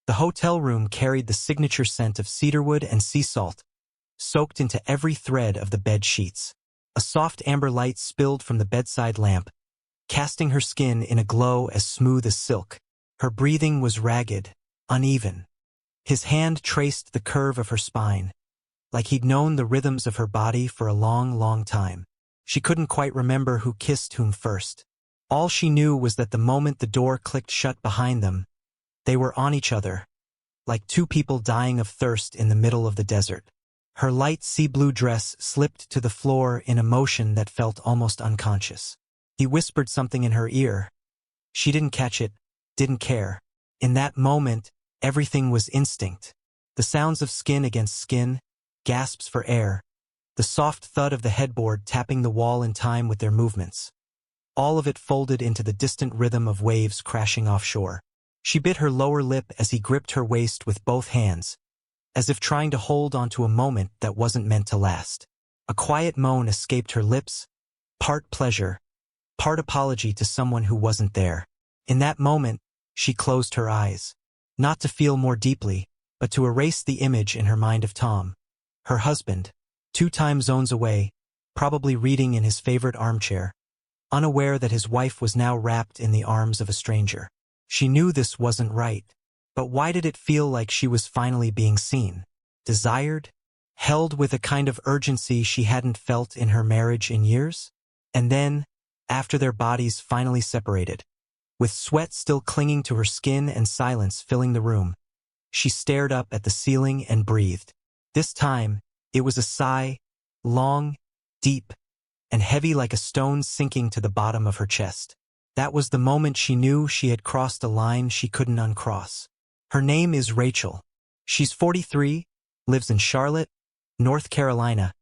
The hotel room carried the signature scent of cedarwood and sea salt, soaked into every thread of the bed sheets. A soft amber light spilled from the bedside lamp, casting her skin in a glow as smooth as silk. Her breathing was ragged, uneven. His hand traced the curve of her spine, like he'd known the rhythms of her body for a long, long time. She couldn't quite remember who kissed whom first. All she knew was that the moment the door clicked shut behind them, they were on each other, like two people dying of thirst in the middle of the desert. Her light sea-blue dress slipped to the floor in a motion that felt almost unconscious. He whispered something in her ear. She didn't catch it, didn't care. In that moment, everything was instinct. The sounds of skin against skin, gasps for air, the soft thud of the headboard tapping the wall in time with their movements. All of it folded into the distant rhythm of waves crashing offshore. She bit her lower lip as he gripped her waist with both hands, as if trying to hold onto a moment that wasn't meant to last. A quiet moan escaped her lips, part pleasure, part apology to someone who wasn't there. In that moment, she closed her eyes, not to feel more deeply, but to erase the image in her mind of Tom, her husband, 2 time zones away, probably reading in his favorite armchair, unaware that his wife was now wrapped in the arms of a stranger. She knew this wasn't right, but why did it feel like she was finally being seen, desired, held with a kind of urgency she hadn't felt in her marriage in years? And then, after their bodies finally separated, with sweat still clinging to her skin and silence filling the room, she stared up at the ceiling and breathed. This time, it was a sigh, long, deep, and heavy like a stone sinking to the bottom of her chest. That was the moment she knew she had crossed a line she couldn't uncross. Her name is Rachel. She's 43, lives in Charlotte, North Carolina,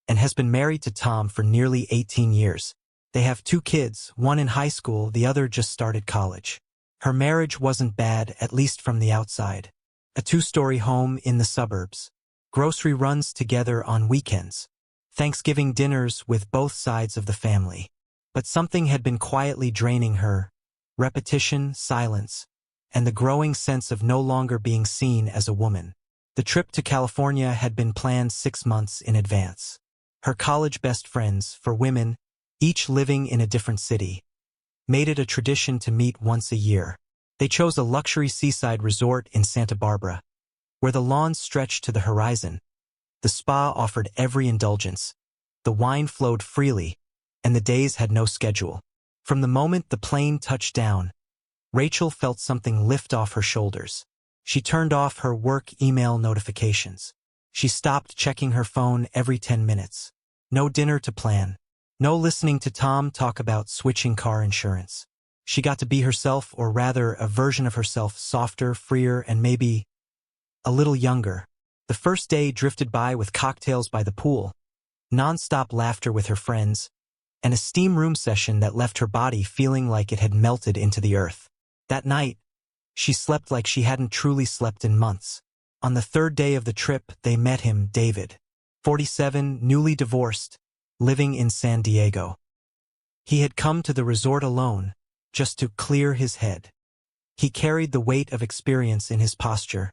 and has been married to Tom for nearly 18 years. They have 2 kids, one in high school, the other just started college. Her marriage wasn't bad, at least from the outside. A 2-story home in the suburbs. Grocery runs together on weekends. Thanksgiving dinners with both sides of the family. But something had been quietly draining her. Repetition, silence, and the growing sense of no longer being seen as a woman. The trip to California had been planned 6 months in advance. Her college best friends, for women, each living in a different city, made it a tradition to meet once a year. They chose a luxury seaside resort in Santa Barbara, where the lawns stretched to the horizon. The spa offered every indulgence. The wine flowed freely, and the days had no schedule. From the moment the plane touched down, Rachel felt something lift off her shoulders. She turned off her work email notifications. She stopped checking her phone every 10 minutes. No dinner to plan. No listening to Tom talk about switching car insurance. She got to be herself, or rather a version of herself, softer, freer, and maybe a little younger. The first day drifted by with cocktails by the pool, non-stop laughter with her friends, and a steam room session that left her body feeling like it had melted into the earth. That night, she slept like she hadn't truly slept in months. On the 3rd day of the trip, they met him, David, 47, newly divorced, living in San Diego. He had come to the resort alone, just to clear his head. He carried the weight of experience in his posture,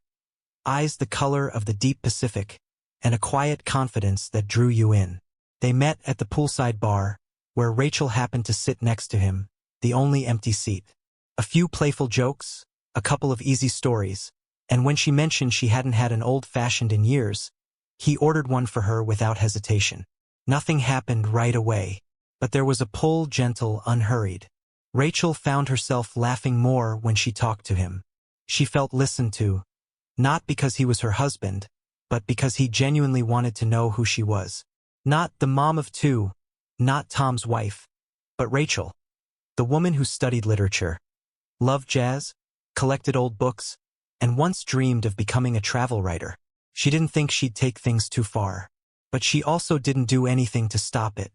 eyes the color of the deep Pacific, and a quiet confidence that drew you in. They met at the poolside bar, where Rachel happened to sit next to him, the only empty seat. A few playful jokes, a couple of easy stories, and when she mentioned she hadn't had an old-fashioned in years, he ordered one for her without hesitation. Nothing happened right away, but there was a pull, gentle, unhurried. Rachel found herself laughing more when she talked to him. She felt listened to, not because he was her husband, but because he genuinely wanted to know who she was. Not the mom of 2, not Tom's wife, but Rachel, the woman who studied literature, loved jazz, collected old books, and once dreamed of becoming a travel writer. She didn't think she'd take things too far, but she also didn't do anything to stop it.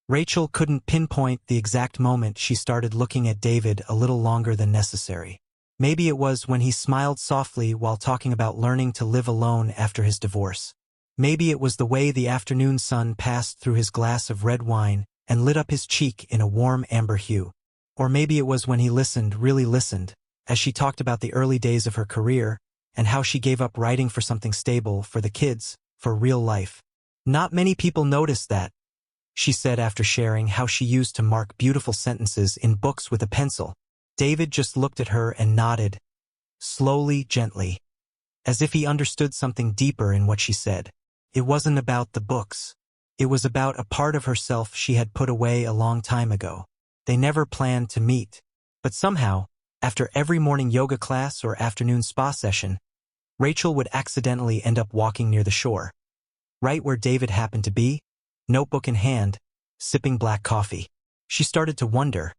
Rachel couldn't pinpoint the exact moment she started looking at David a little longer than necessary. Maybe it was when he smiled softly while talking about learning to live alone after his divorce. Maybe it was the way the afternoon sun passed through his glass of red wine and lit up his cheek in a warm amber hue. Or maybe it was when he listened, really listened, as she talked about the early days of her career and how she gave up writing for something stable, for the kids, for real life. Not many people notice that, she said after sharing how she used to mark beautiful sentences in books with a pencil. David just looked at her and nodded, slowly, gently, as if he understood something deeper in what she said. It wasn't about the books. It was about a part of herself she had put away a long time ago. They never planned to meet. But somehow, after every morning yoga class or afternoon spa session, Rachel would accidentally end up walking near the shore, right where David happened to be, notebook in hand, sipping black coffee. She started to wonder,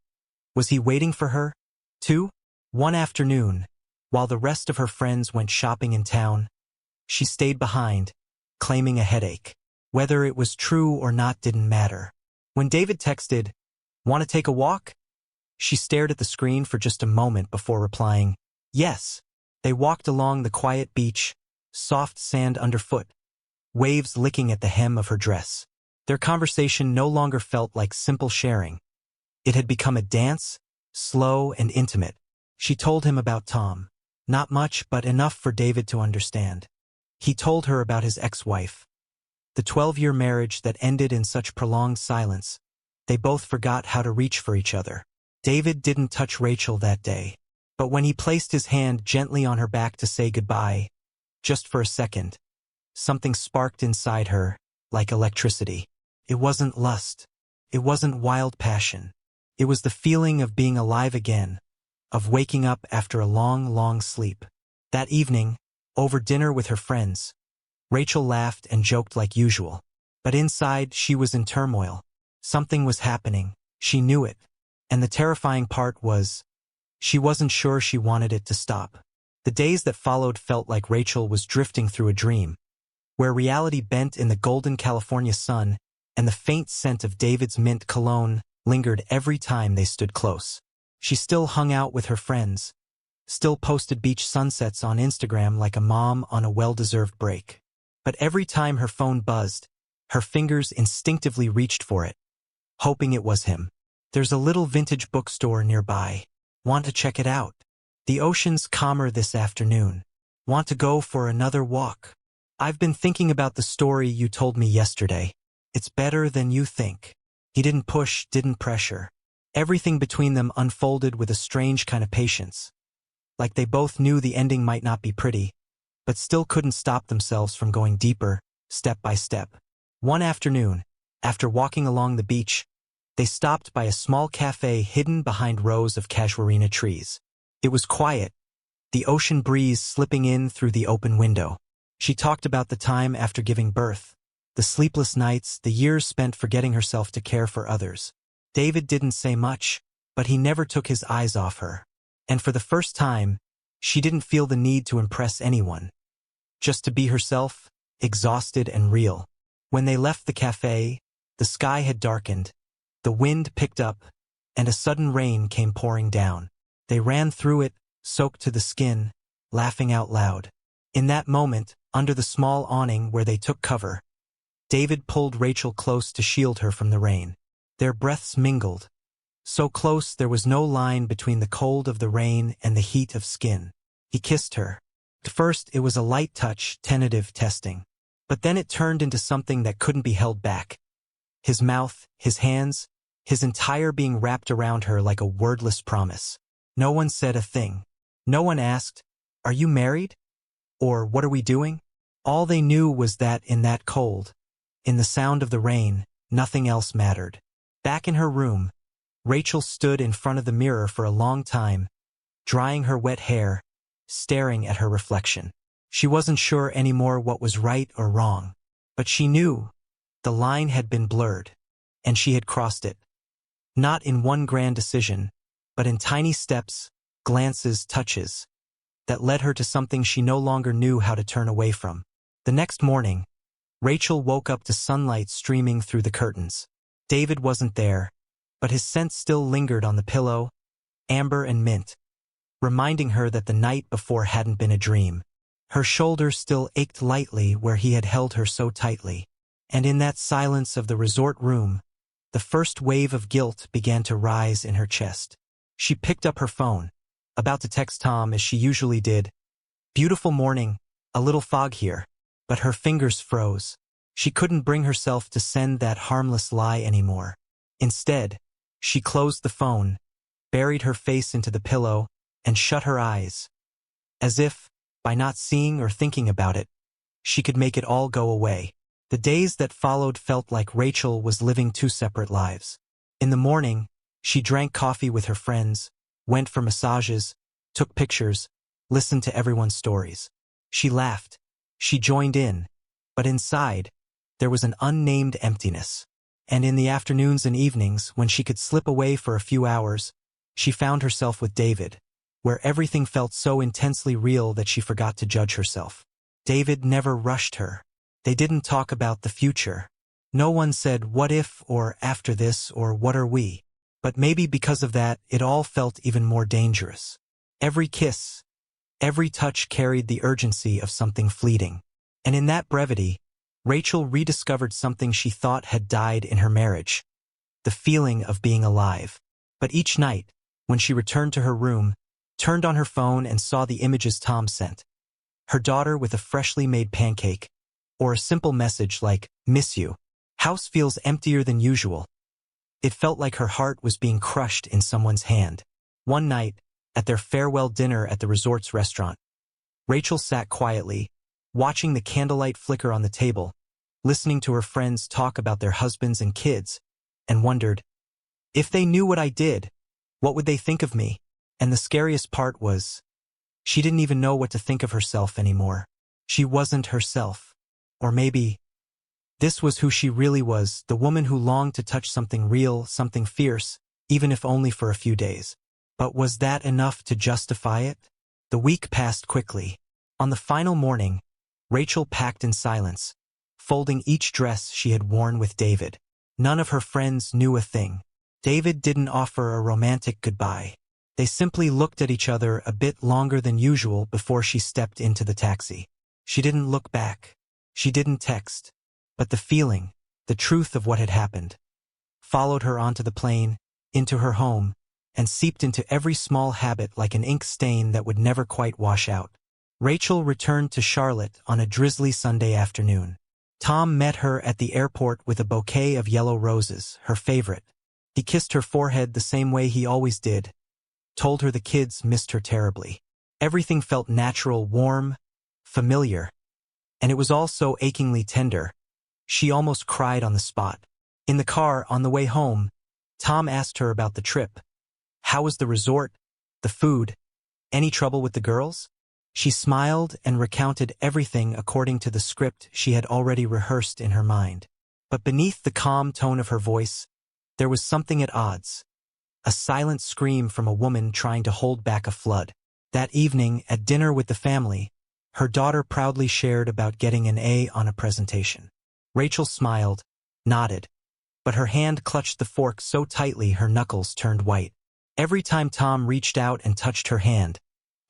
was he waiting for her, too? One afternoon, while the rest of her friends went shopping in town, she stayed behind, claiming a headache. Whether it was true or not didn't matter. When David texted, "Want to take a walk?" she stared at the screen for just a moment before replying, "Yes." They walked along the quiet beach, soft sand underfoot, waves licking at the hem of her dress. Their conversation no longer felt like simple sharing. It had become a dance, slow and intimate. She told him about Tom. Not much, but enough for David to understand. He told her about his ex-wife. The 12-year marriage that ended in such prolonged silence. They both forgot how to reach for each other. David didn't touch Rachel that day. But when he placed his hand gently on her back to say goodbye, just for a second, something sparked inside her, like electricity. It wasn't lust. It wasn't wild passion. It was the feeling of being alive again, of waking up after a long, long sleep. That evening, over dinner with her friends, Rachel laughed and joked like usual. But inside, she was in turmoil. Something was happening. She knew it. And the terrifying part was, she wasn't sure she wanted it to stop. The days that followed felt like Rachel was drifting through a dream, where reality bent in the golden California sun and the faint scent of David's mint cologne lingered every time they stood close. She still hung out with her friends, still posted beach sunsets on Instagram like a mom on a well-deserved break. But every time her phone buzzed, her fingers instinctively reached for it, hoping it was him. "There's a little vintage bookstore nearby. Want to check it out? The ocean's calmer this afternoon. Want to go for another walk? I've been thinking about the story you told me yesterday. It's better than you think." He didn't push, didn't pressure. Everything between them unfolded with a strange kind of patience. Like they both knew the ending might not be pretty, but still couldn't stop themselves from going deeper, step by step. One afternoon, after walking along the beach, they stopped by a small cafe hidden behind rows of casuarina trees. It was quiet, the ocean breeze slipping in through the open window. She talked about the time after giving birth, the sleepless nights, the years spent forgetting herself to care for others. David didn't say much, but he never took his eyes off her. And for the first time, she didn't feel the need to impress anyone. Just to be herself, exhausted and real. When they left the cafe, the sky had darkened, the wind picked up, and a sudden rain came pouring down. They ran through it, soaked to the skin, laughing out loud. In that moment, under the small awning where they took cover, David pulled Rachel close to shield her from the rain. Their breaths mingled. So close there was no line between the cold of the rain and the heat of skin. He kissed her. At first it was a light touch, tentative testing. But then it turned into something that couldn't be held back. His mouth, his hands, his entire being wrapped around her like a wordless promise. No one said a thing. No one asked, "Are you married?" Or "What are we doing?" All they knew was that in that cold, in the sound of the rain, nothing else mattered. Back in her room, Rachel stood in front of the mirror for a long time, drying her wet hair, staring at her reflection. She wasn't sure anymore what was right or wrong, but she knew the line had been blurred, and she had crossed it. Not in one grand decision, but in tiny steps, glances, touches, that led her to something she no longer knew how to turn away from. The next morning, Rachel woke up to sunlight streaming through the curtains. David wasn't there, but his scent still lingered on the pillow, amber and mint, reminding her that the night before hadn't been a dream. Her shoulder still ached lightly where he had held her so tightly. And in that silence of the resort room, the first wave of guilt began to rise in her chest. She picked up her phone, about to text Tom as she usually did. Beautiful morning, a little fog here, but her fingers froze. She couldn't bring herself to send that harmless lie anymore. Instead, she closed the phone, buried her face into the pillow, and shut her eyes, as if, by not seeing or thinking about it, she could make it all go away. The days that followed felt like Rachel was living two separate lives. In the morning, she drank coffee with her friends, went for massages, took pictures, listened to everyone's stories. She laughed, she joined in, but inside, there was an unnamed emptiness. And in the afternoons and evenings, when she could slip away for a few hours, she found herself with David, where everything felt so intensely real that she forgot to judge herself. David never rushed her. They didn't talk about the future. No one said, what if, or after this, or what are we? But maybe because of that, it all felt even more dangerous. Every kiss, every touch carried the urgency of something fleeting. And in that brevity, Rachel rediscovered something she thought had died in her marriage, the feeling of being alive. But each night, when she returned to her room, turned on her phone and saw the images Tom sent, her daughter with a freshly made pancake, or a simple message like, miss you, house feels emptier than usual. It felt like her heart was being crushed in someone's hand. One night, at their farewell dinner at the resort's restaurant, Rachel sat quietly, watching the candlelight flicker on the table, listening to her friends talk about their husbands and kids, and wondered, if they knew what I did, what would they think of me? And the scariest part was, she didn't even know what to think of herself anymore. She wasn't herself. Or maybe, this was who she really was, the woman who longed to touch something real, something fierce, even if only for a few days. But was that enough to justify it? The week passed quickly. On the final morning, Rachel packed in silence, folding each dress she had worn with David. None of her friends knew a thing. David didn't offer a romantic goodbye. They simply looked at each other a bit longer than usual before she stepped into the taxi. She didn't look back. She didn't text. But the feeling, the truth of what had happened, followed her onto the plane, into her home, and seeped into every small habit like an ink stain that would never quite wash out. Rachel returned to Charlotte on a drizzly Sunday afternoon. Tom met her at the airport with a bouquet of yellow roses, her favorite. He kissed her forehead the same way he always did, told her the kids missed her terribly. Everything felt natural, warm, familiar. And it was all so achingly tender. She almost cried on the spot. In the car, on the way home, Tom asked her about the trip. How was the resort? The food? Any trouble with the girls? She smiled and recounted everything according to the script she had already rehearsed in her mind. But beneath the calm tone of her voice, there was something at odds. A silent scream from a woman trying to hold back a flood. That evening, at dinner with the family, her daughter proudly shared about getting an A on a presentation. Rachel smiled, nodded, but her hand clutched the fork so tightly her knuckles turned white. Every time Tom reached out and touched her hand,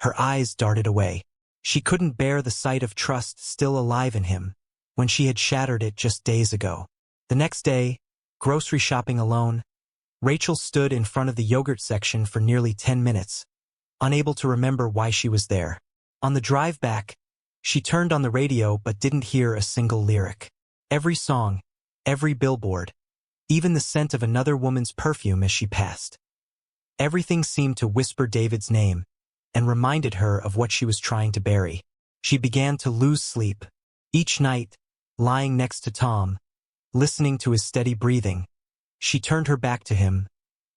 her eyes darted away. She couldn't bear the sight of trust still alive in him, when she had shattered it just days ago. The next day, grocery shopping alone, Rachel stood in front of the yogurt section for nearly 10 minutes, unable to remember why she was there. On the drive back, she turned on the radio but didn't hear a single lyric. Every song, every billboard, even the scent of another woman's perfume as she passed. Everything seemed to whisper David's name and reminded her of what she was trying to bury. She began to lose sleep. Each night, lying next to Tom, listening to his steady breathing, she turned her back to him,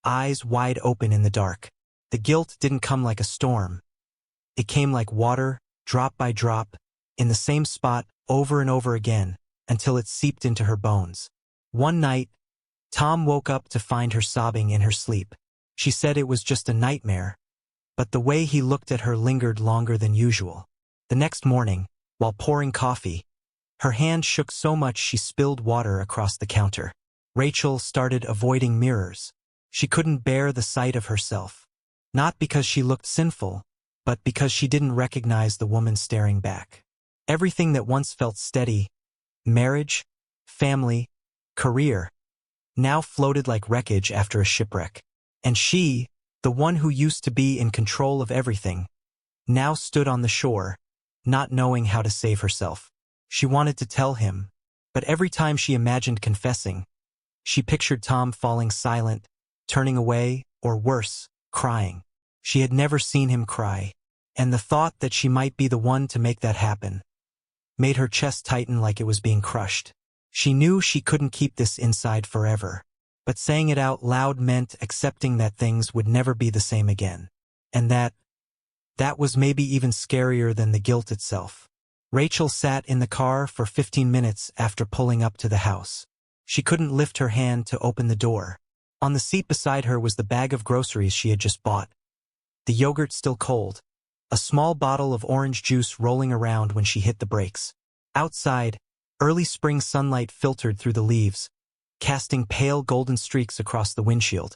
eyes wide open in the dark. The guilt didn't come like a storm. It came like water, drop by drop, in the same spot over and over again, until it seeped into her bones. One night, Tom woke up to find her sobbing in her sleep. She said it was just a nightmare, but the way he looked at her lingered longer than usual. The next morning, while pouring coffee, her hand shook so much she spilled water across the counter. Rachel started avoiding mirrors. She couldn't bear the sight of herself. Not because she looked sinful, but because she didn't recognize the woman staring back. Everything that once felt steady, marriage, family, career, now floated like wreckage after a shipwreck. And she, the one who used to be in control of everything, now stood on the shore, not knowing how to save herself. She wanted to tell him, but every time she imagined confessing, she pictured Tom falling silent, turning away, or worse, crying. She had never seen him cry, and the thought that she might be the one to make that happen made her chest tighten like it was being crushed. She knew she couldn't keep this inside forever, but saying it out loud meant accepting that things would never be the same again. And that was maybe even scarier than the guilt itself. Rachel sat in the car for 15 minutes after pulling up to the house. She couldn't lift her hand to open the door. On the seat beside her was the bag of groceries she had just bought. The yogurt still cold. A small bottle of orange juice rolling around when she hit the brakes. Outside, early spring sunlight filtered through the leaves, casting pale golden streaks across the windshield.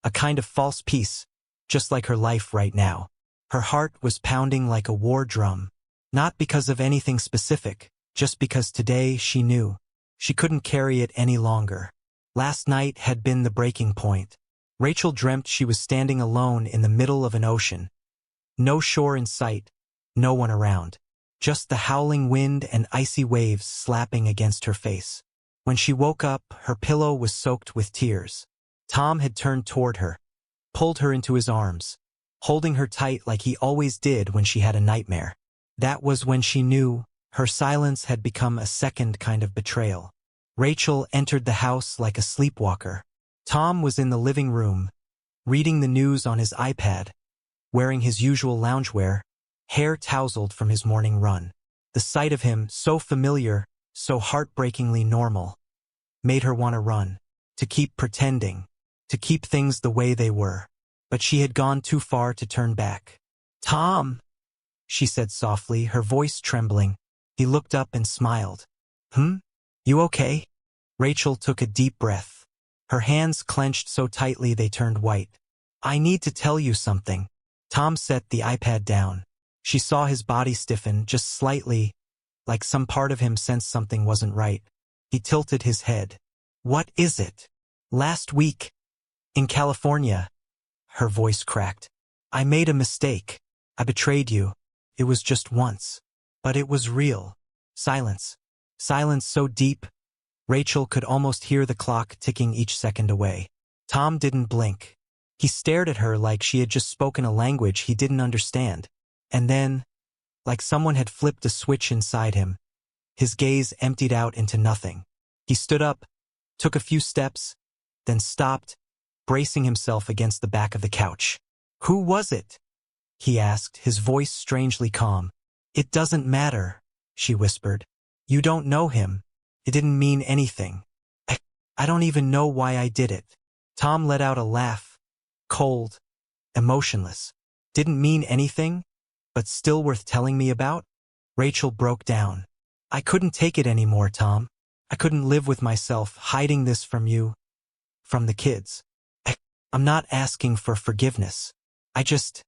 A kind of false peace, just like her life right now. Her heart was pounding like a war drum, not because of anything specific, just because today she knew she couldn't carry it any longer. Last night had been the breaking point. Rachel dreamt she was standing alone in the middle of an ocean. No shore in sight, no one around. Just the howling wind and icy waves slapping against her face. When she woke up, her pillow was soaked with tears. Tom had turned toward her, pulled her into his arms, holding her tight like he always did when she had a nightmare. That was when she knew her silence had become a second kind of betrayal. Rachel entered the house like a sleepwalker. Tom was in the living room, reading the news on his iPad, wearing his usual loungewear, hair tousled from his morning run. The sight of him, so familiar, so heartbreakingly normal, made her want to run, to keep pretending, to keep things the way they were. But she had gone too far to turn back. "Tom," she said softly, her voice trembling. He looked up and smiled. You okay?" Rachel took a deep breath. Her hands clenched so tightly they turned white. "I need to tell you something." Tom set the iPad down. She saw his body stiffen just slightly, like some part of him sensed something wasn't right. He tilted his head. "What is it?" "Last week, in California," her voice cracked. "I made a mistake. I betrayed you. It was just once. But it was real." Silence. Silence so deep, Rachel could almost hear the clock ticking each second away. Tom didn't blink. He stared at her like she had just spoken a language he didn't understand. And then, like someone had flipped a switch inside him, his gaze emptied out into nothing. He stood up, took a few steps, then stopped, bracing himself against the back of the couch. "Who was it?" he asked, his voice strangely calm. "It doesn't matter," she whispered. "You don't know him. It didn't mean anything. I don't even know why I did it." Tom let out a laugh, cold, emotionless. "Didn't mean anything, but still worth telling me about?" Rachel broke down. "I couldn't take it anymore, Tom. I couldn't live with myself hiding this from you, from the kids. I'm not asking for forgiveness. I just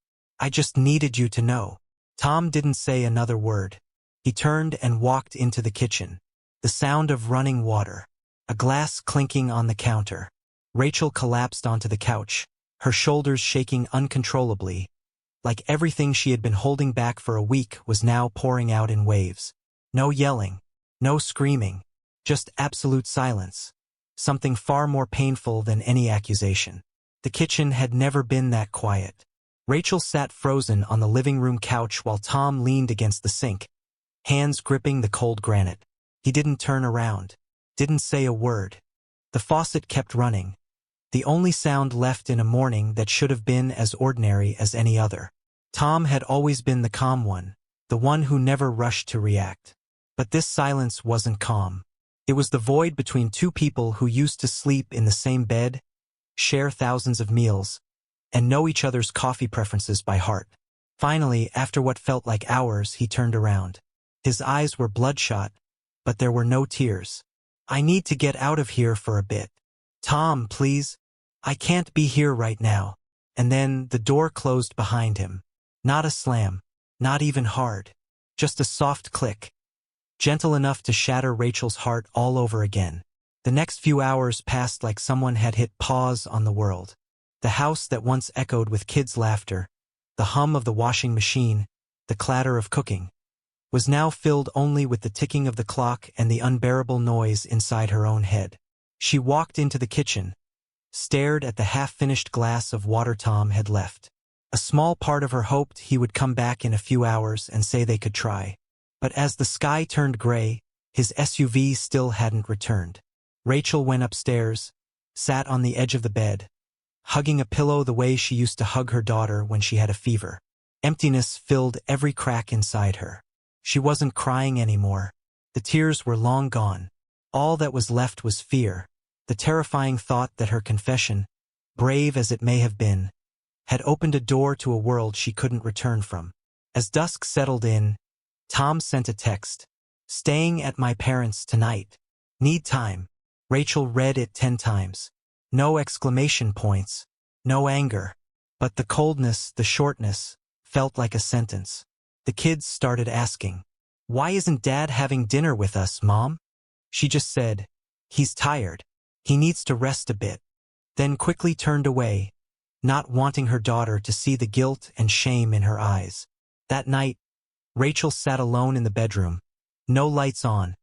needed you to know." Tom didn't say another word. He turned and walked into the kitchen. The sound of running water, a glass clinking on the counter. Rachel collapsed onto the couch, her shoulders shaking uncontrollably, like everything she had been holding back for a week was now pouring out in waves. No yelling, no screaming, just absolute silence. Something far more painful than any accusation. The kitchen had never been that quiet. Rachel sat frozen on the living room couch while Tom leaned against the sink, hands gripping the cold granite. He didn't turn around, didn't say a word. The faucet kept running, the only sound left in a morning that should have been as ordinary as any other. Tom had always been the calm one, the one who never rushed to react. But this silence wasn't calm. It was the void between two people who used to sleep in the same bed, share thousands of meals, and know each other's coffee preferences by heart. Finally, after what felt like hours, he turned around. His eyes were bloodshot, but there were no tears. "I need to get out of here for a bit. Tom, please. I can't be here right now." And then the door closed behind him. Not a slam, not even hard. Just a soft click, gentle enough to shatter Rachel's heart all over again. The next few hours passed like someone had hit pause on the world. The house that once echoed with kids' laughter, the hum of the washing machine, the clatter of cooking. was now filled only with the ticking of the clock and the unbearable noise inside her own head. She walked into the kitchen, stared at the half-finished glass of water Tom had left. A small part of her hoped he would come back in a few hours and say they could try. But as the sky turned gray, his SUV still hadn't returned. Rachel went upstairs, sat on the edge of the bed, hugging a pillow the way she used to hug her daughter when she had a fever. Emptiness filled every crack inside her. She wasn't crying anymore. The tears were long gone. All that was left was fear, the terrifying thought that her confession, brave as it may have been, had opened a door to a world she couldn't return from. As dusk settled in, Tom sent a text. "Staying at my parents' tonight. Need time." Rachel read it 10 times. No exclamation points, no anger. But the coldness, the shortness, felt like a sentence. The kids started asking, "Why isn't Dad having dinner with us, Mom?" She just said, "He's tired. He needs to rest a bit." Then quickly turned away, not wanting her daughter to see the guilt and shame in her eyes. That night, Rachel sat alone in the bedroom, no lights on,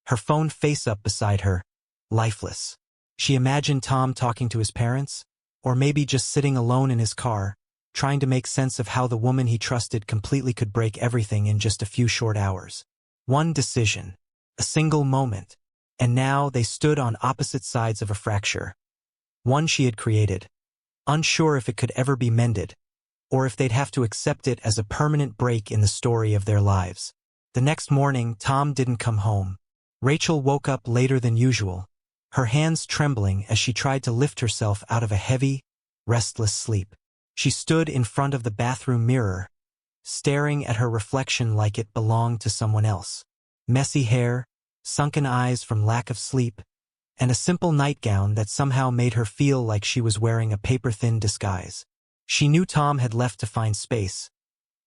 her phone face up beside her, lifeless. She imagined Tom talking to his parents, or maybe just sitting alone in his car, trying to make sense of how the woman he trusted completely could break everything in just a few short hours. One decision, a single moment, and now they stood on opposite sides of a fracture. One she had created, unsure if it could ever be mended, or if they'd have to accept it as a permanent break in the story of their lives. The next morning, Tom didn't come home. Rachel woke up later than usual, her hands trembling as she tried to lift herself out of a heavy, restless sleep. She stood in front of the bathroom mirror, staring at her reflection like it belonged to someone else. Messy hair, sunken eyes from lack of sleep, and a simple nightgown that somehow made her feel like she was wearing a paper-thin disguise. She knew Tom had left to find space,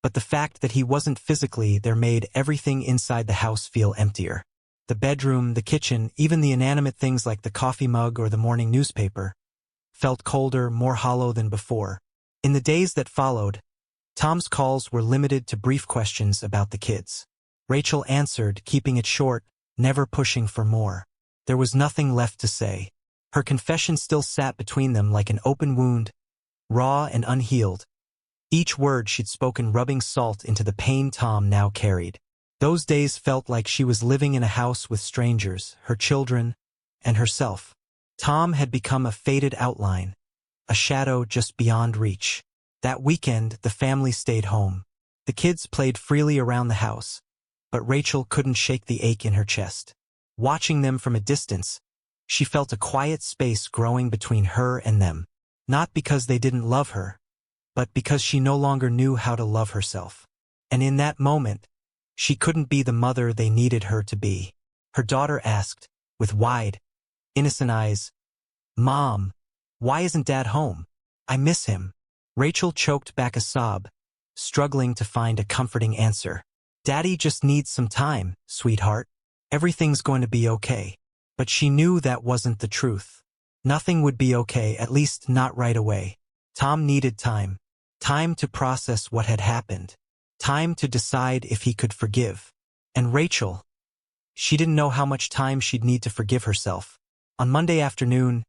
but the fact that he wasn't physically there made everything inside the house feel emptier. The bedroom, the kitchen, even the inanimate things like the coffee mug or the morning newspaper, felt colder, more hollow than before. In the days that followed, Tom's calls were limited to brief questions about the kids. Rachel answered, keeping it short, never pushing for more. There was nothing left to say. Her confession still sat between them like an open wound, raw and unhealed, each word she'd spoken rubbing salt into the pain Tom now carried. Those days felt like she was living in a house with strangers, her children, and herself. Tom had become a faded outline, a shadow just beyond reach. That weekend, the family stayed home. The kids played freely around the house, but Rachel couldn't shake the ache in her chest. Watching them from a distance, she felt a quiet space growing between her and them. Not because they didn't love her, but because she no longer knew how to love herself. And in that moment, she couldn't be the mother they needed her to be. Her daughter asked, with wide, innocent eyes, "Mom, why isn't Dad home? I miss him." Rachel choked back a sob, struggling to find a comforting answer. "Daddy just needs some time, sweetheart. Everything's going to be okay." But she knew that wasn't the truth. Nothing would be okay, at least not right away. Tom needed time. Time to process what had happened. Time to decide if he could forgive. And Rachel, she didn't know how much time she'd need to forgive herself. On Monday afternoon,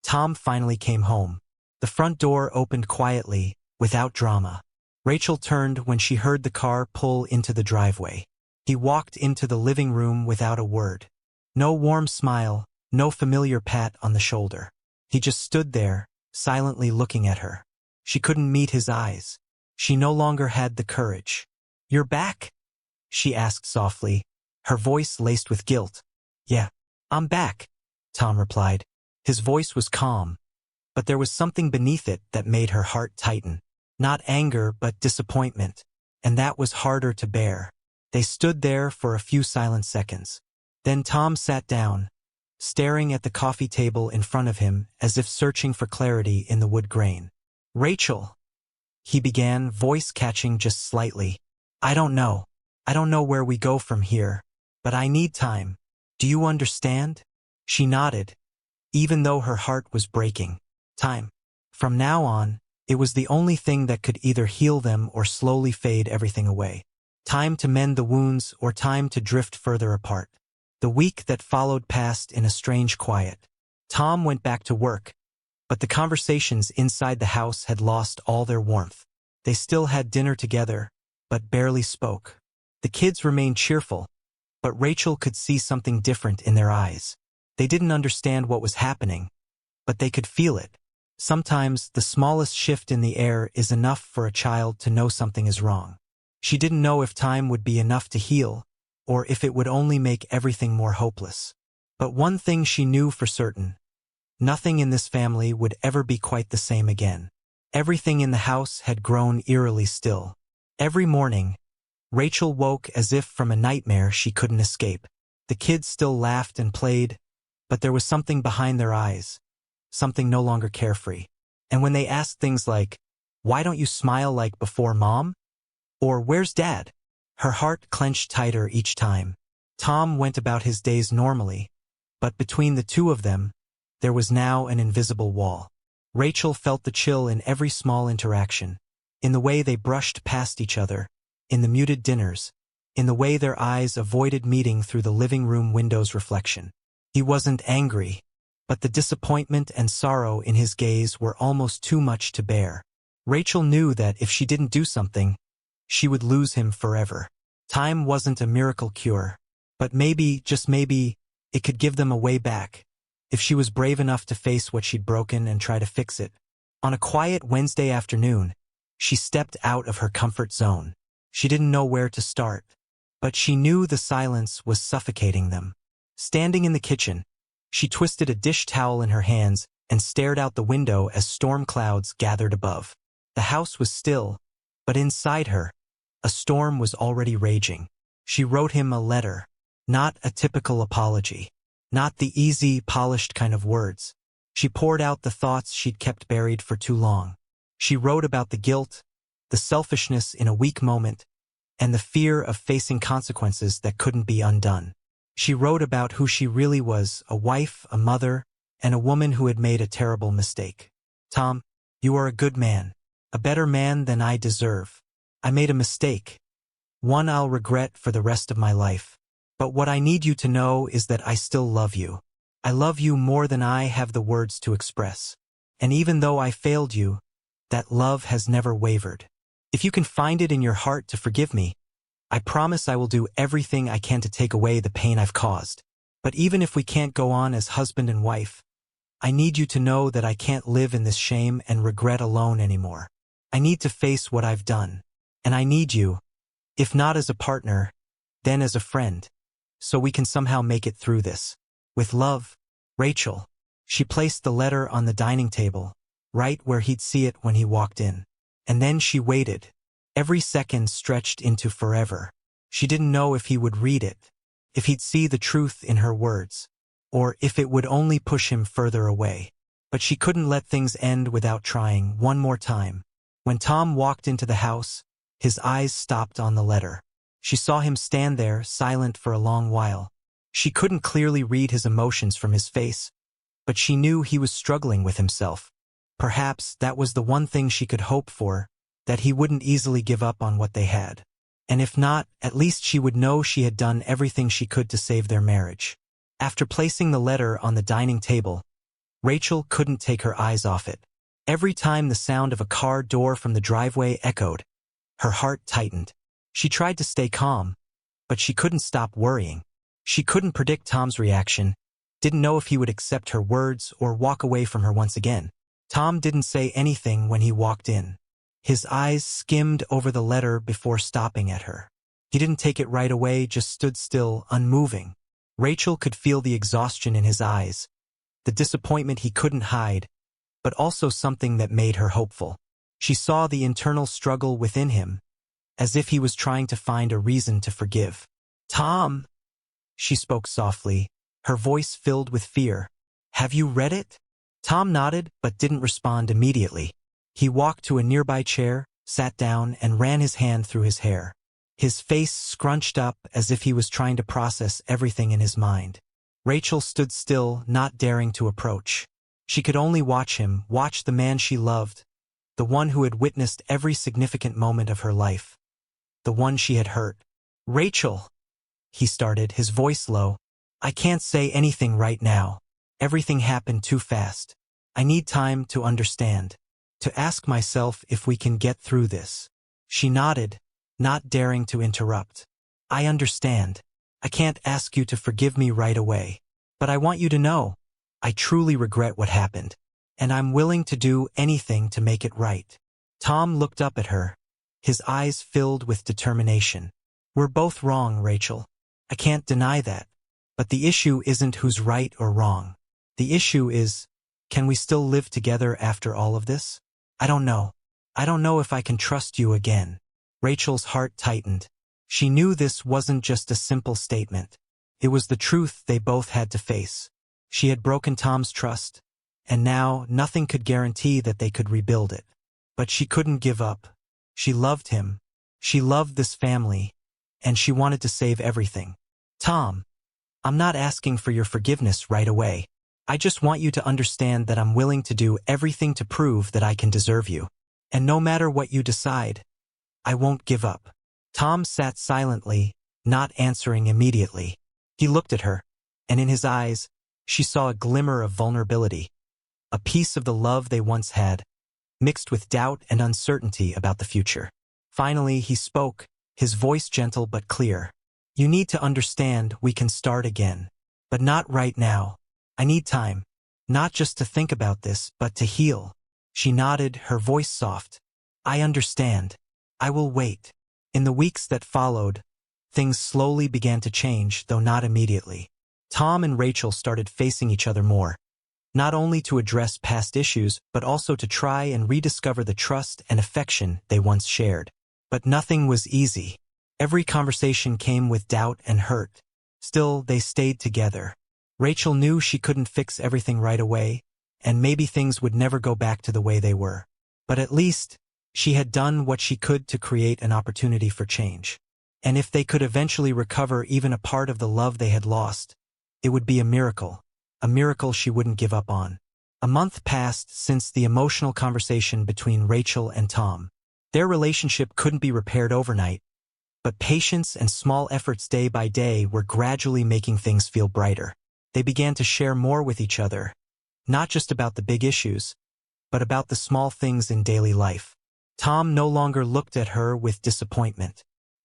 Tom finally came home. The front door opened quietly, without drama. Rachel turned when she heard the car pull into the driveway. He walked into the living room without a word. No warm smile, no familiar pat on the shoulder. He just stood there, silently looking at her. She couldn't meet his eyes. She no longer had the courage. "You're back?" she asked softly, her voice laced with guilt. "Yeah, I'm back," Tom replied. His voice was calm, but there was something beneath it that made her heart tighten. Not anger, but disappointment, and that was harder to bear. They stood there for a few silent seconds. Then Tom sat down, staring at the coffee table in front of him as if searching for clarity in the wood grain. "Rachel," he began, voice catching just slightly. I don't know where we go from here, but I need time. Do you understand?" She nodded, even though her heart was breaking. Time. From now on, it was the only thing that could either heal them or slowly fade everything away. Time to mend the wounds or time to drift further apart. The week that followed passed in a strange quiet. Tom went back to work, but the conversations inside the house had lost all their warmth. They still had dinner together, but barely spoke. The kids remained cheerful, but Rachel could see something different in their eyes. They didn't understand what was happening, but they could feel it. Sometimes the smallest shift in the air is enough for a child to know something is wrong. She didn't know if time would be enough to heal, or if it would only make everything more hopeless. But one thing she knew for certain: nothing in this family would ever be quite the same again. Everything in the house had grown eerily still. Every morning, Rachel woke as if from a nightmare she couldn't escape. The kids still laughed and played, but there was something behind their eyes, something no longer carefree. And when they asked things like, "Why don't you smile like before, Mom?" or "Where's Dad?" her heart clenched tighter each time. Tom went about his days normally, but between the two of them, there was now an invisible wall. Rachel felt the chill in every small interaction, in the way they brushed past each other, in the muted dinners, in the way their eyes avoided meeting through the living room window's reflection. He wasn't angry, but the disappointment and sorrow in his gaze were almost too much to bear. Rachel knew that if she didn't do something, she would lose him forever. Time wasn't a miracle cure, but maybe, just maybe, it could give them a way back, if she was brave enough to face what she'd broken and try to fix it. On a quiet Wednesday afternoon, she stepped out of her comfort zone. She didn't know where to start, but she knew the silence was suffocating them. Standing in the kitchen, she twisted a dish towel in her hands and stared out the window as storm clouds gathered above. The house was still, but inside her, a storm was already raging. She wrote him a letter, not a typical apology, not the easy, polished kind of words. She poured out the thoughts she'd kept buried for too long. She wrote about the guilt, the selfishness in a weak moment, and the fear of facing consequences that couldn't be undone. She wrote about who she really was: a wife, a mother, and a woman who had made a terrible mistake. "Tom, you are a good man, a better man than I deserve. I made a mistake, one I'll regret for the rest of my life. But what I need you to know is that I still love you. I love you more than I have the words to express. And even though I failed you, that love has never wavered. If you can find it in your heart to forgive me, I promise I will do everything I can to take away the pain I've caused. But even if we can't go on as husband and wife, I need you to know that I can't live in this shame and regret alone anymore. I need to face what I've done. And I need you, if not as a partner, then as a friend, so we can somehow make it through this. With love, Rachel." She placed the letter on the dining table, right where he'd see it when he walked in. And then she waited. Every second stretched into forever. She didn't know if he would read it, if he'd see the truth in her words, or if it would only push him further away. But she couldn't let things end without trying one more time. When Tom walked into the house, his eyes stopped on the letter. She saw him stand there, silent for a long while. She couldn't clearly read his emotions from his face, but she knew he was struggling with himself. Perhaps that was the one thing she could hope for, that he wouldn't easily give up on what they had. And if not, at least she would know she had done everything she could to save their marriage. After placing the letter on the dining table, Rachel couldn't take her eyes off it. Every time the sound of a car door from the driveway echoed, her heart tightened. She tried to stay calm, but she couldn't stop worrying. She couldn't predict Tom's reaction, didn't know if he would accept her words or walk away from her once again. Tom didn't say anything when he walked in. His eyes skimmed over the letter before stopping at her. He didn't take it right away, just stood still, unmoving. Rachel could feel the exhaustion in his eyes, the disappointment he couldn't hide, but also something that made her hopeful. She saw the internal struggle within him, as if he was trying to find a reason to forgive. "Tom," she spoke softly, her voice filled with fear. "Have you read it?" Tom nodded, but didn't respond immediately. He walked to a nearby chair, sat down, and ran his hand through his hair. His face scrunched up as if he was trying to process everything in his mind. Rachel stood still, not daring to approach. She could only watch him, watch the man she loved, the one who had witnessed every significant moment of her life. the one she had hurt. "Rachel," he started, his voice low. "I can't say anything right now. Everything happened too fast. I need time to understand, to ask myself if we can get through this." She nodded, not daring to interrupt. "I understand. I can't ask you to forgive me right away. But I want you to know, I truly regret what happened, and I'm willing to do anything to make it right." Tom looked up at her, his eyes filled with determination. "We're both wrong, Rachel. I can't deny that. But the issue isn't who's right or wrong. The issue is, can we still live together after all of this? I don't know. I don't know if I can trust you again." Rachel's heart tightened. She knew this wasn't just a simple statement. It was the truth they both had to face. She had broken Tom's trust, and now nothing could guarantee that they could rebuild it. But she couldn't give up. She loved him. She loved this family, and she wanted to save everything. "Tom, I'm not asking for your forgiveness right away. I just want you to understand that I'm willing to do everything to prove that I can deserve you. And no matter what you decide, I won't give up." Tom sat silently, not answering immediately. He looked at her, and in his eyes, she saw a glimmer of vulnerability, a piece of the love they once had, mixed with doubt and uncertainty about the future. Finally, he spoke, his voice gentle but clear. "You need to understand we can start again. But not right now. I need time. Not just to think about this, but to heal." She nodded, her voice soft. "I understand. I will wait." In the weeks that followed, things slowly began to change, though not immediately. Tom and Rachel started facing each other more, not only to address past issues, but also to try and rediscover the trust and affection they once shared. But nothing was easy. Every conversation came with doubt and hurt. Still, they stayed together. Rachel knew she couldn't fix everything right away, and maybe things would never go back to the way they were. But at least, she had done what she could to create an opportunity for change. And if they could eventually recover even a part of the love they had lost, it would be a miracle she wouldn't give up on. A month passed since the emotional conversation between Rachel and Tom. Their relationship couldn't be repaired overnight, but patience and small efforts day by day were gradually making things feel brighter. They began to share more with each other, not just about the big issues, but about the small things in daily life. Tom no longer looked at her with disappointment.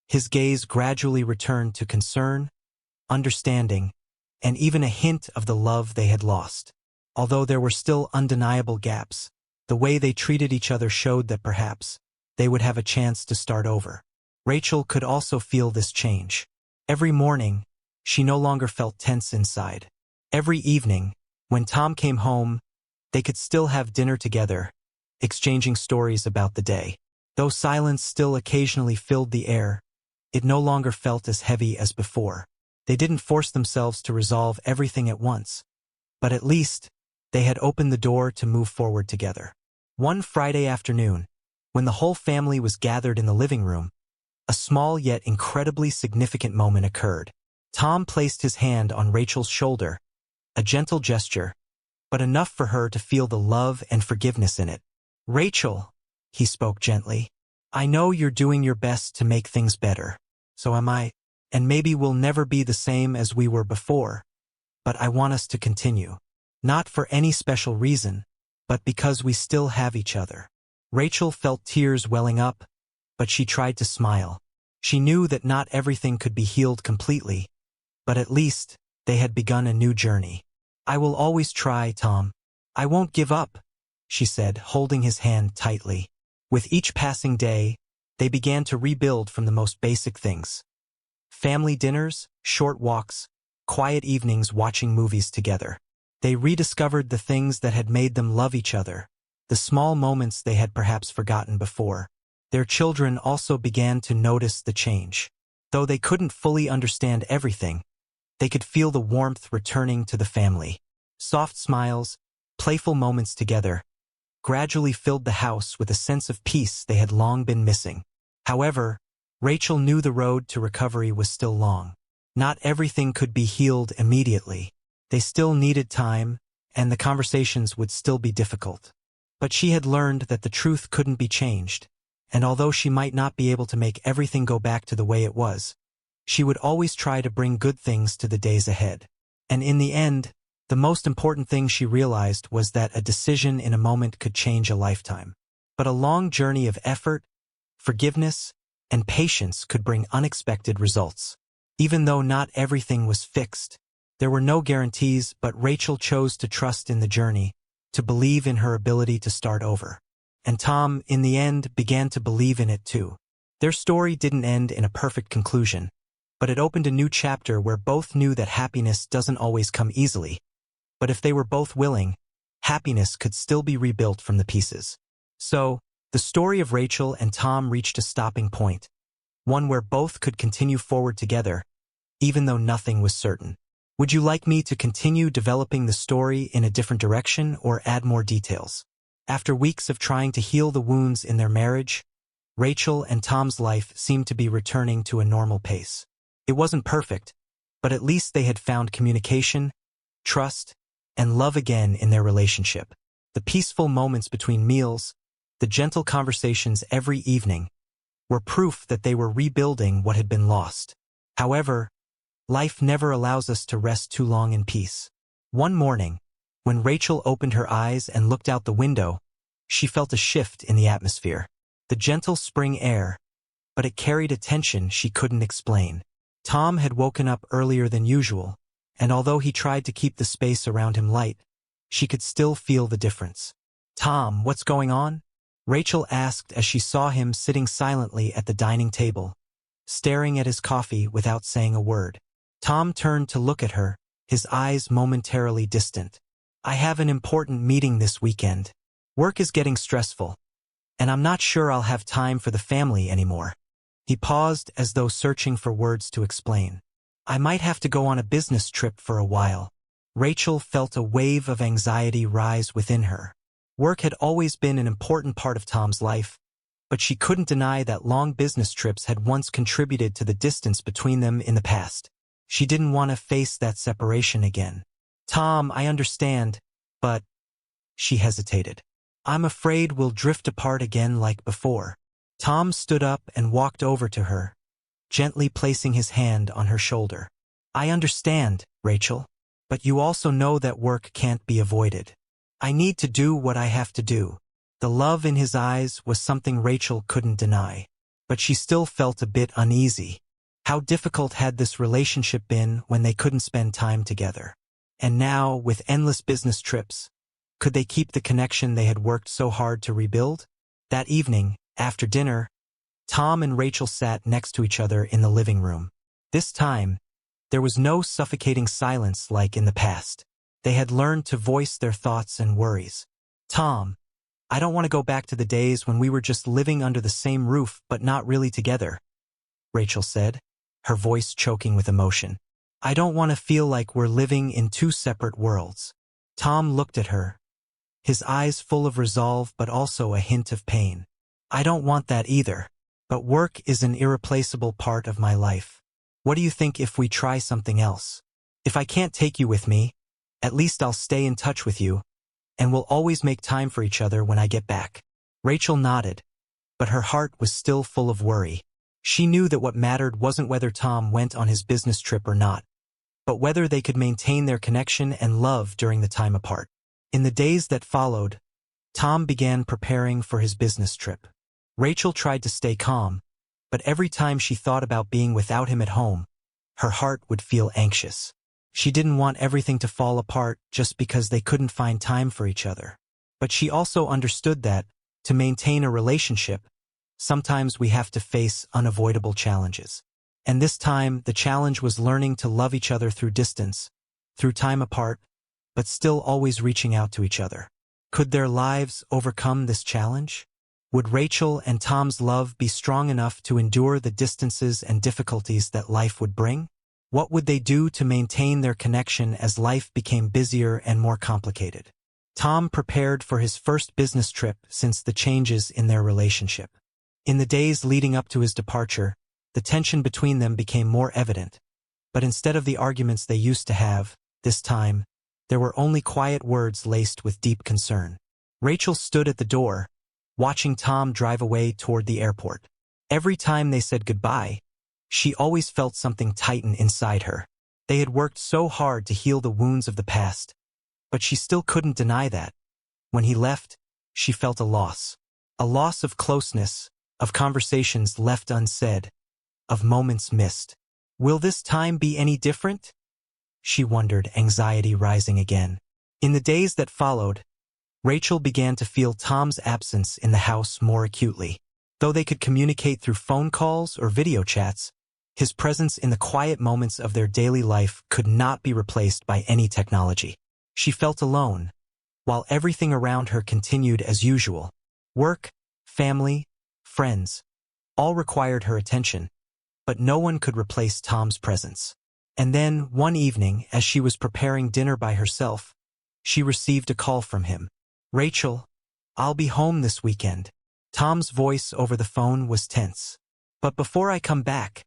His gaze gradually returned to concern, understanding, and even a hint of the love they had lost. Although there were still undeniable gaps, the way they treated each other showed that perhaps they would have a chance to start over. Rachel could also feel this change. Every morning, she no longer felt tense inside. Every evening, when Tom came home, they could still have dinner together, exchanging stories about the day. Though silence still occasionally filled the air, it no longer felt as heavy as before. They didn't force themselves to resolve everything at once, but at least they had opened the door to move forward together. One Friday afternoon, when the whole family was gathered in the living room, a small yet incredibly significant moment occurred. Tom placed his hand on Rachel's shoulder, a gentle gesture, but enough for her to feel the love and forgiveness in it. "Rachel," he spoke gently, "I know you're doing your best to make things better. So am I. And maybe we'll never be the same as we were before. But I want us to continue. Not for any special reason, but because we still have each other." Rachel felt tears welling up, but she tried to smile. She knew that not everything could be healed completely, but at least they had begun a new journey. "I will always try, Tom. I won't give up," she said, holding his hand tightly. With each passing day, they began to rebuild from the most basic things. Family dinners, short walks, quiet evenings watching movies together. They rediscovered the things that had made them love each other, the small moments they had perhaps forgotten before. Their children also began to notice the change. Though they couldn't fully understand everything, they could feel the warmth returning to the family. Soft smiles, playful moments together, gradually filled the house with a sense of peace they had long been missing. However, Rachel knew the road to recovery was still long. Not everything could be healed immediately. They still needed time, and the conversations would still be difficult. But she had learned that the truth couldn't be changed. and although she might not be able to make everything go back to the way it was, she would always try to bring good things to the days ahead. And in the end, the most important thing she realized was that a decision in a moment could change a lifetime. But a long journey of effort, forgiveness, and patience could bring unexpected results. Even though not everything was fixed, there were no guarantees, but Rachel chose to trust in the journey, to believe in her ability to start over. And Tom, in the end, began to believe in it too. Their story didn't end in a perfect conclusion, but it opened a new chapter where both knew that happiness doesn't always come easily. But if they were both willing, happiness could still be rebuilt from the pieces. So, the story of Rachel and Tom reached a stopping point, one where both could continue forward together, even though nothing was certain. Would you like me to continue developing the story in a different direction or add more details? After weeks of trying to heal the wounds in their marriage, Rachel and Tom's life seemed to be returning to a normal pace. It wasn't perfect, but at least they had found communication, trust, and love again in their relationship. The peaceful moments between meals, the gentle conversations every evening, were proof that they were rebuilding what had been lost. However, life never allows us to rest too long in peace. One morning, when Rachel opened her eyes and looked out the window, she felt a shift in the atmosphere. The gentle spring air, but it carried a tension she couldn't explain. Tom had woken up earlier than usual, and although he tried to keep the space around him light, she could still feel the difference. "Tom, what's going on?" Rachel asked as she saw him sitting silently at the dining table, staring at his coffee without saying a word. Tom turned to look at her, his eyes momentarily distant. "I have an important meeting this weekend. Work is getting stressful, and I'm not sure I'll have time for the family anymore." He paused as though searching for words to explain. "I might have to go on a business trip for a while." Rachel felt a wave of anxiety rise within her. Work had always been an important part of Tom's life, but she couldn't deny that long business trips had once contributed to the distance between them in the past. She didn't want to face that separation again. "Tom, I understand, but—" She hesitated. "I'm afraid we'll drift apart again like before." Tom stood up and walked over to her, gently placing his hand on her shoulder. "I understand, Rachel, but you also know that work can't be avoided. I need to do what I have to do." The love in his eyes was something Rachel couldn't deny, but she still felt a bit uneasy. How difficult had this relationship been when they couldn't spend time together? And now, with endless business trips, could they keep the connection they had worked so hard to rebuild? That evening, after dinner, Tom and Rachel sat next to each other in the living room. This time, there was no suffocating silence like in the past. They had learned to voice their thoughts and worries. "Tom, I don't want to go back to the days when we were just living under the same roof but not really together," Rachel said, her voice choking with emotion. "I don't want to feel like we're living in two separate worlds." Tom looked at her, his eyes full of resolve but also a hint of pain. "I don't want that either, but work is an irreplaceable part of my life. What do you think if we try something else? If I can't take you with me, at least I'll stay in touch with you, and we'll always make time for each other when I get back." Rachel nodded, but her heart was still full of worry. She knew that what mattered wasn't whether Tom went on his business trip or not, but whether they could maintain their connection and love during the time apart. In the days that followed, Tom began preparing for his business trip. Rachel tried to stay calm, but every time she thought about being without him at home, her heart would feel anxious. She didn't want everything to fall apart just because they couldn't find time for each other. But she also understood that, to maintain a relationship, sometimes we have to face unavoidable challenges. And this time, the challenge was learning to love each other through distance, through time apart, but still always reaching out to each other. Could their lives overcome this challenge? Would Rachel and Tom's love be strong enough to endure the distances and difficulties that life would bring? What would they do to maintain their connection as life became busier and more complicated? Tom prepared for his first business trip since the changes in their relationship. In the days leading up to his departure, the tension between them became more evident. But instead of the arguments they used to have, this time, there were only quiet words laced with deep concern. Rachel stood at the door, watching Tom drive away toward the airport. Every time they said goodbye, she always felt something tighten inside her. They had worked so hard to heal the wounds of the past, but she still couldn't deny that. When he left, she felt a loss. A loss of closeness, of conversations left unsaid, of moments missed. Will this time be any different? She wondered, anxiety rising again. In the days that followed, Rachel began to feel Tom's absence in the house more acutely. Though they could communicate through phone calls or video chats, his presence in the quiet moments of their daily life could not be replaced by any technology. She felt alone, while everything around her continued as usual. Work, family, friends, all required her attention, but no one could replace Tom's presence. And then, one evening, as she was preparing dinner by herself, she received a call from him. "Rachel, I'll be home this weekend." Tom's voice over the phone was tense. "But before I come back,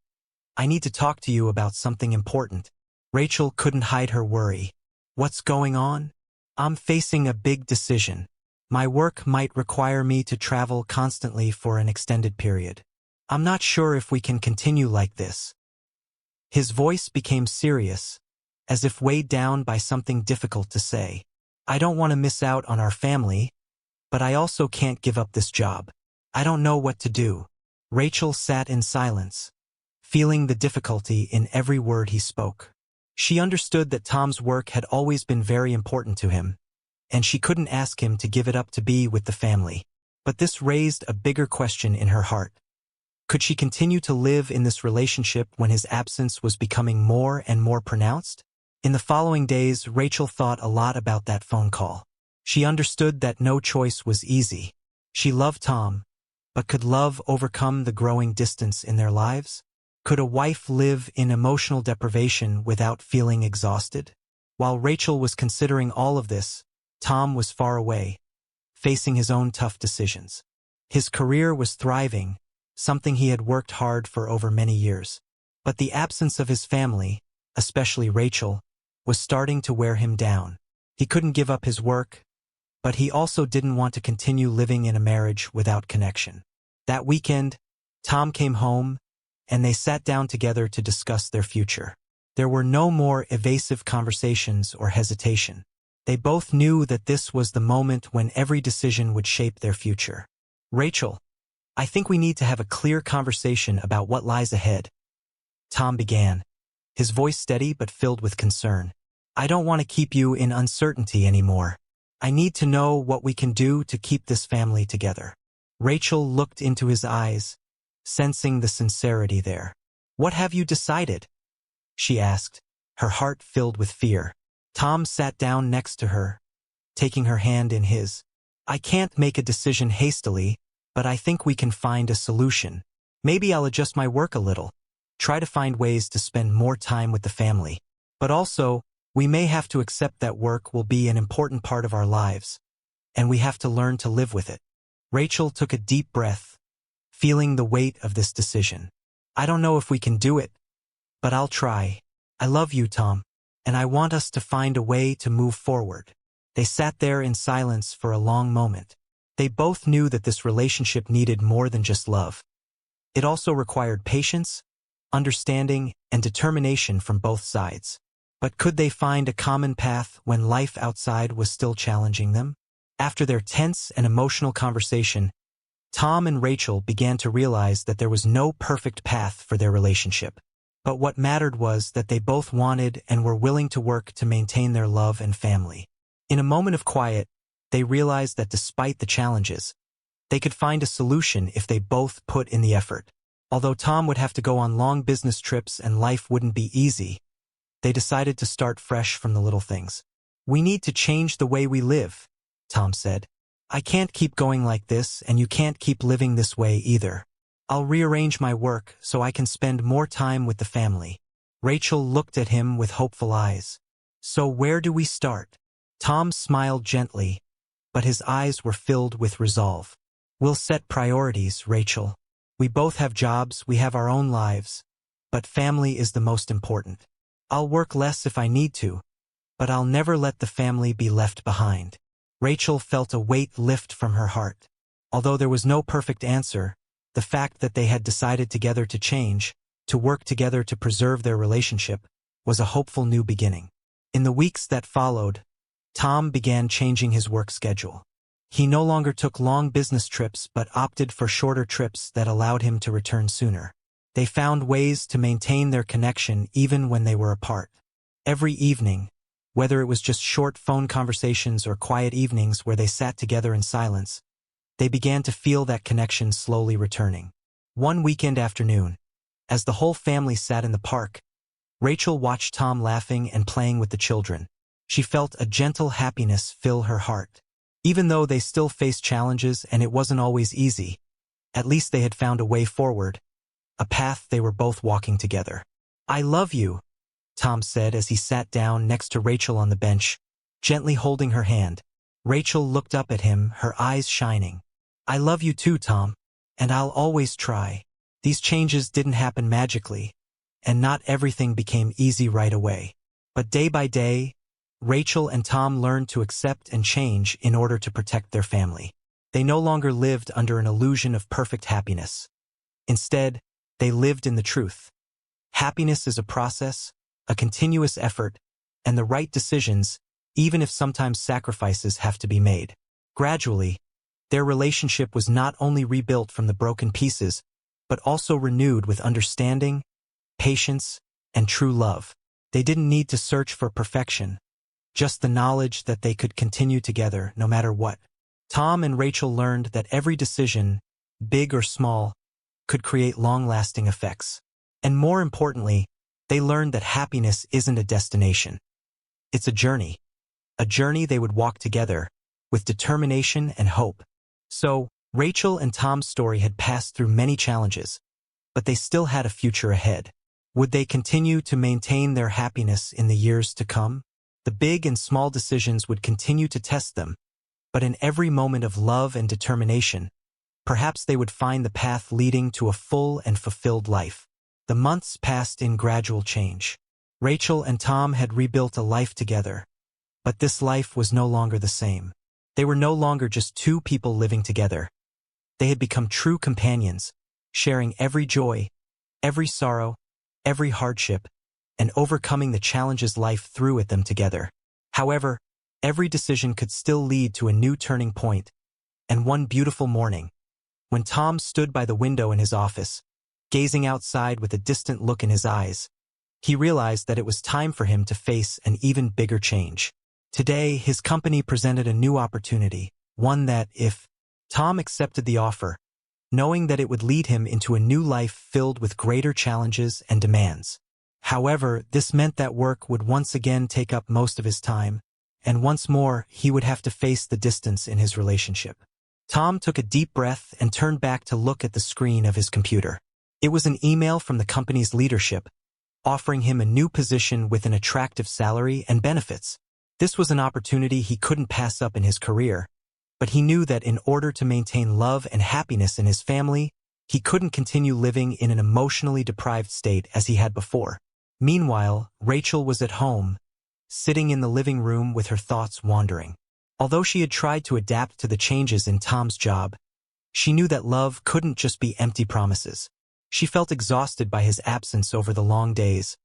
I need to talk to you about something important." Rachel couldn't hide her worry. "What's going on?" "I'm facing a big decision. My work might require me to travel constantly for an extended period. I'm not sure if we can continue like this." His voice became serious, as if weighed down by something difficult to say. "I don't want to miss out on our family, but I also can't give up this job. I don't know what to do." Rachel sat in silence, feeling the difficulty in every word he spoke. She understood that Tom's work had always been very important to him, and she couldn't ask him to give it up to be with the family. But this raised a bigger question in her heart. Could she continue to live in this relationship when his absence was becoming more and more pronounced? In the following days, Rachel thought a lot about that phone call. She understood that no choice was easy. She loved Tom, but could love overcome the growing distance in their lives? Could a wife live in emotional deprivation without feeling exhausted? While Rachel was considering all of this, Tom was far away, facing his own tough decisions. His career was thriving, something he had worked hard for over many years. But the absence of his family, especially Rachel, was starting to wear him down. He couldn't give up his work, but he also didn't want to continue living in a marriage without connection. That weekend, Tom came home, and they sat down together to discuss their future. There were no more evasive conversations or hesitation. They both knew that this was the moment when every decision would shape their future. "Rachel, I think we need to have a clear conversation about what lies ahead," Tom began, his voice steady but filled with concern. "I don't want to keep you in uncertainty anymore. I need to know what we can do to keep this family together." Rachel looked into his eyes, sensing the sincerity there. "What have you decided?" she asked, her heart filled with fear. Tom sat down next to her, taking her hand in his. "I can't make a decision hastily, but I think we can find a solution. Maybe I'll adjust my work a little, try to find ways to spend more time with the family. But also, we may have to accept that work will be an important part of our lives, and we have to learn to live with it." Rachel took a deep breath, feeling the weight of this decision. "I don't know if we can do it, but I'll try. I love you, Tom, and I want us to find a way to move forward." They sat there in silence for a long moment. They both knew that this relationship needed more than just love. It also required patience, understanding, and determination from both sides. But could they find a common path when life outside was still challenging them? After their tense and emotional conversation, Tom and Rachel began to realize that there was no perfect path for their relationship. But what mattered was that they both wanted and were willing to work to maintain their love and family. In a moment of quiet, they realized that despite the challenges, they could find a solution if they both put in the effort. Although Tom would have to go on long business trips and life wouldn't be easy, they decided to start fresh from the little things. "We need to change the way we live," Tom said. "I can't keep going like this, and you can't keep living this way either. I'll rearrange my work so I can spend more time with the family." Rachel looked at him with hopeful eyes. "So where do we start?" Tom smiled gently, but his eyes were filled with resolve. "We'll set priorities, Rachel. We both have jobs, we have our own lives, but family is the most important. I'll work less if I need to, but I'll never let the family be left behind." Rachel felt a weight lift from her heart. Although there was no perfect answer, the fact that they had decided together to change, to work together to preserve their relationship, was a hopeful new beginning. In the weeks that followed, Tom began changing his work schedule. He no longer took long business trips but opted for shorter trips that allowed him to return sooner. They found ways to maintain their connection even when they were apart. Every evening, whether it was just short phone conversations or quiet evenings where they sat together in silence, they began to feel that connection slowly returning. One weekend afternoon, as the whole family sat in the park, Rachel watched Tom laughing and playing with the children. She felt a gentle happiness fill her heart. Even though they still faced challenges and it wasn't always easy, at least they had found a way forward, a path they were both walking together. "I love you," Tom said as he sat down next to Rachel on the bench, gently holding her hand. Rachel looked up at him, her eyes shining. "I love you too, Tom, and I'll always try." These changes didn't happen magically, and not everything became easy right away. But day by day, Rachel and Tom learned to accept and change in order to protect their family. They no longer lived under an illusion of perfect happiness. Instead, they lived in the truth. Happiness is a process, a continuous effort, and the right decisions, even if sometimes sacrifices have to be made. Gradually, their relationship was not only rebuilt from the broken pieces, but also renewed with understanding, patience, and true love. They didn't need to search for perfection, just the knowledge that they could continue together no matter what. Tom and Rachel learned that every decision, big or small, could create long-lasting effects. And more importantly, they learned that happiness isn't a destination. It's a journey they would walk together, with determination and hope. So, Rachel and Tom's story had passed through many challenges, but they still had a future ahead. Would they continue to maintain their happiness in the years to come? The big and small decisions would continue to test them, but in every moment of love and determination, perhaps they would find the path leading to a full and fulfilled life. The months passed in gradual change. Rachel and Tom had rebuilt a life together, but this life was no longer the same. They were no longer just two people living together. They had become true companions, sharing every joy, every sorrow, every hardship, and overcoming the challenges life threw at them together. However, every decision could still lead to a new turning point, and one beautiful morning, when Tom stood by the window in his office, gazing outside with a distant look in his eyes, he realized that it was time for him to face an even bigger change. Today, his company presented a new opportunity, one that, if Tom accepted the offer, knowing that it would lead him into a new life filled with greater challenges and demands. However, this meant that work would once again take up most of his time, and once more he would have to face the distance in his relationship. Tom took a deep breath and turned back to look at the screen of his computer. It was an email from the company's leadership, offering him a new position with an attractive salary and benefits. This was an opportunity he couldn't pass up in his career, but he knew that in order to maintain love and happiness in his family, he couldn't continue living in an emotionally deprived state as he had before. Meanwhile, Rachel was at home, sitting in the living room with her thoughts wandering. Although she had tried to adapt to the changes in Tom's job, she knew that love couldn't just be empty promises. She felt exhausted by his absence over the long days,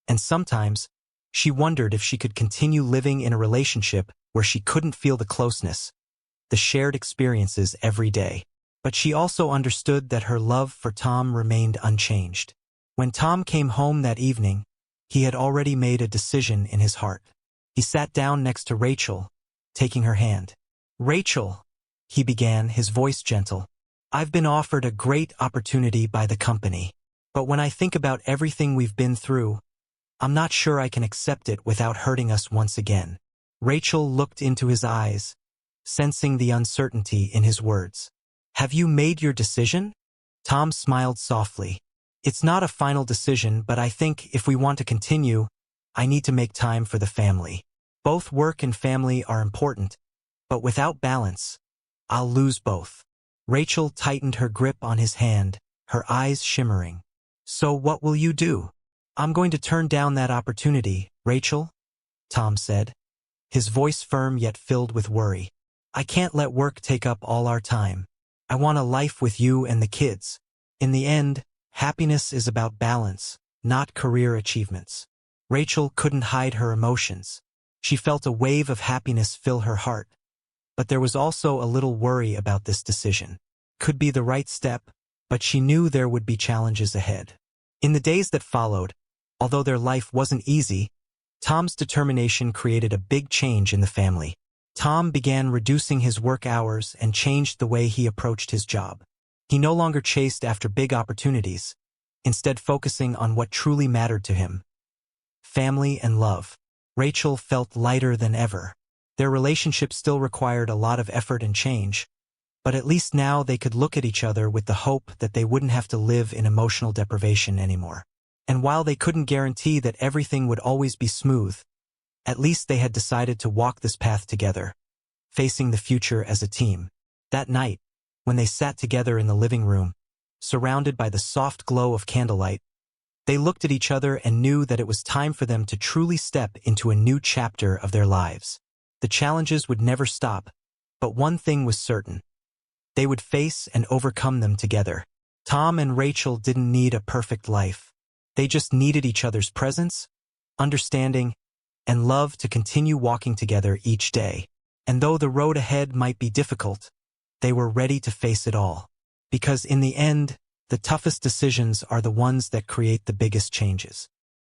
and sometimes, she wondered if she could continue living in a relationship where she couldn't feel the closeness, the shared experiences every day. But she also understood that her love for Tom remained unchanged. When Tom came home that evening, he had already made a decision in his heart. He sat down next to Rachel, taking her hand. "Rachel," he began, his voice gentle, "I've been offered a great opportunity by the company. But when I think about everything we've been through, I'm not sure I can accept it without hurting us once again." Rachel looked into his eyes, sensing the uncertainty in his words. "Have you made your decision?" Tom smiled softly. "It's not a final decision, but I think if we want to continue, I need to make time for the family. Both work and family are important, but without balance, I'll lose both." Rachel tightened her grip on his hand, her eyes shimmering. "So what will you do?" "I'm going to turn down that opportunity, Rachel," Tom said, his voice firm yet filled with worry. "I can't let work take up all our time. I want a life with you and the kids. In the end, happiness is about balance, not career achievements. Rachel couldn't hide her emotions. She felt a wave of happiness fill her heart. But there was also a little worry about this decision. Could be the right step, but she knew there would be challenges ahead. In the days that followed, although their life wasn't easy, Tom's determination created a big change in the family. Tom began reducing his work hours and changed the way he approached his job. He no longer chased after big opportunities, instead focusing on what truly mattered to him: family and love. Rachel felt lighter than ever. Their relationship still required a lot of effort and change, but at least now they could look at each other with the hope that they wouldn't have to live in emotional deprivation anymore. And while they couldn't guarantee that everything would always be smooth, at least they had decided to walk this path together, facing the future as a team. That night, when they sat together in the living room, surrounded by the soft glow of candlelight, they looked at each other and knew that it was time for them to truly step into a new chapter of their lives. The challenges would never stop, but one thing was certain: they would face and overcome them together. Tom and Rachel didn't need a perfect life. They just needed each other's presence, understanding, and love to continue walking together each day. And though the road ahead might be difficult, they were ready to face it all. Because in the end, the toughest decisions are the ones that create the biggest changes.